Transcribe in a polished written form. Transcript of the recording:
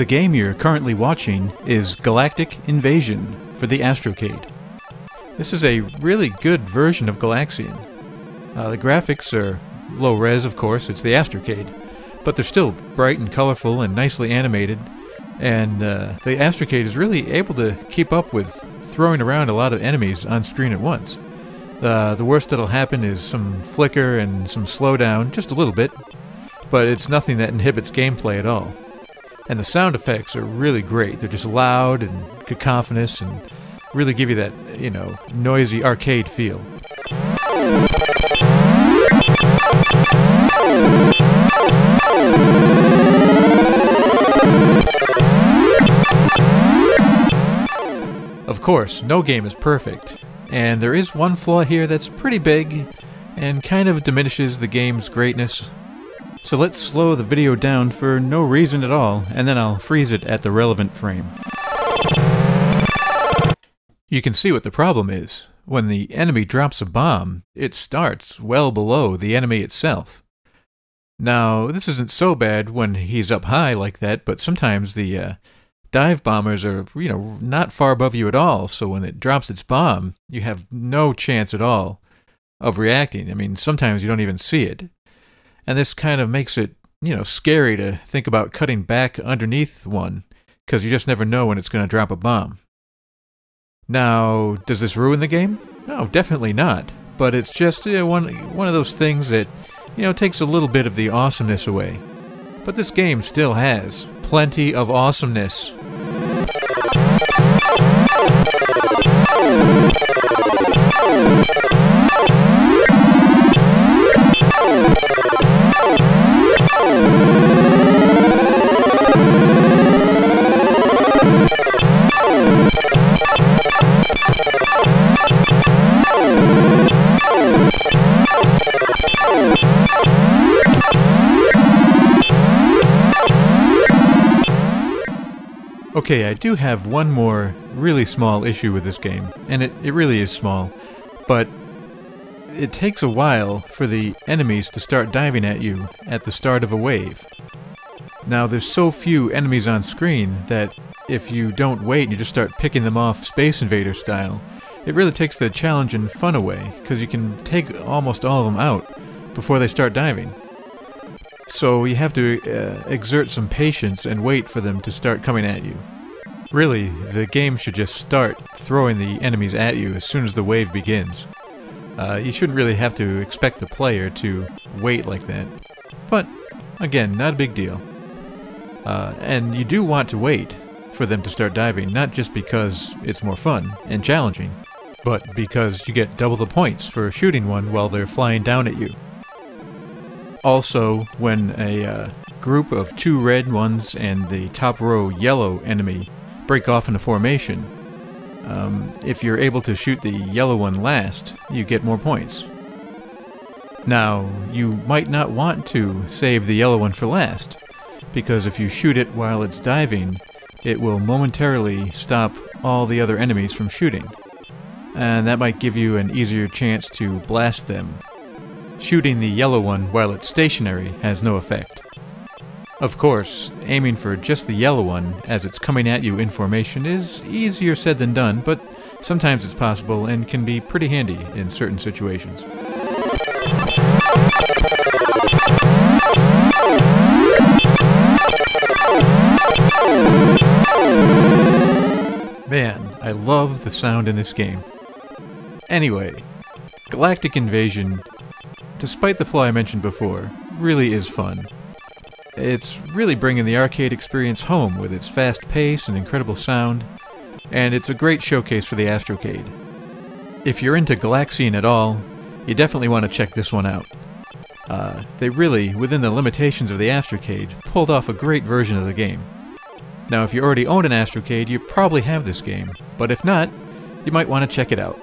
The game you're currently watching is Galactic Invasion for the Astrocade. This is a really good version of Galaxian. The graphics are low res, of course, it's the Astrocade, but they're still bright and colorful and nicely animated, and the Astrocade is really able to keep up with throwing around a lot of enemies on screen at once. The worst that'll happen is some flicker and some slowdown, just a little bit, but it's nothing that inhibits gameplay at all. And the sound effects are really great. They're just loud and cacophonous and really give you that, noisy arcade feel. Of course, no game is perfect, and there is one flaw here that's pretty big and kind of diminishes the game's greatness. So let's slow the video down for no reason at all, and then I'll freeze it at the relevant frame. You can see what the problem is. When the enemy drops a bomb, it starts well below the enemy itself. Now, this isn't so bad when he's up high like that, but sometimes the dive bombers are, not far above you at all, so when it drops its bomb, you have no chance at all of reacting. I mean, sometimes you don't even see it. And this kind of makes it, scary to think about cutting back underneath one, because you just never know when it's going to drop a bomb. Now, does this ruin the game? No, definitely not. But it's just one of those things that, takes a little bit of the awesomeness away. But this game still has plenty of awesomeness. Okay, I do have one more really small issue with this game, and it really is small, but it takes a while for the enemies to start diving at you at the start of a wave. Now, there's so few enemies on screen that if you don't wait and you just start picking them off Space Invader style, it really takes the challenge and fun away, because you can take almost all of them out before they start diving. So you have to exert some patience and wait for them to start coming at you. Really, the game should just start throwing the enemies at you as soon as the wave begins. You shouldn't really have to expect the player to wait like that. But, again, not a big deal. And you do want to wait for them to start diving, not just because it's more fun and challenging, but because you get double the points for shooting one while they're flying down at you. Also, when a group of 2 red ones and the top row yellow enemy break off in a formation, if you're able to shoot the yellow one last, you get more points. Now, you might not want to save the yellow one for last, because if you shoot it while it's diving, it will momentarily stop all the other enemies from shooting, and that might give you an easier chance to blast them. Shooting the yellow one while it's stationary has no effect. Of course, aiming for just the yellow one as it's coming at you in formation is easier said than done, but sometimes it's possible and can be pretty handy in certain situations. Man, I love the sound in this game. Anyway, Galactic Invasion, despite the flaw I mentioned before, really is fun. It's really bringing the arcade experience home with its fast pace and incredible sound, and it's a great showcase for the Astrocade. If you're into Galaxian at all, you definitely want to check this one out. They really, within the limitations of the Astrocade, pulled off a great version of the game. Now, if you already own an Astrocade, you probably have this game, but if not, you might want to check it out.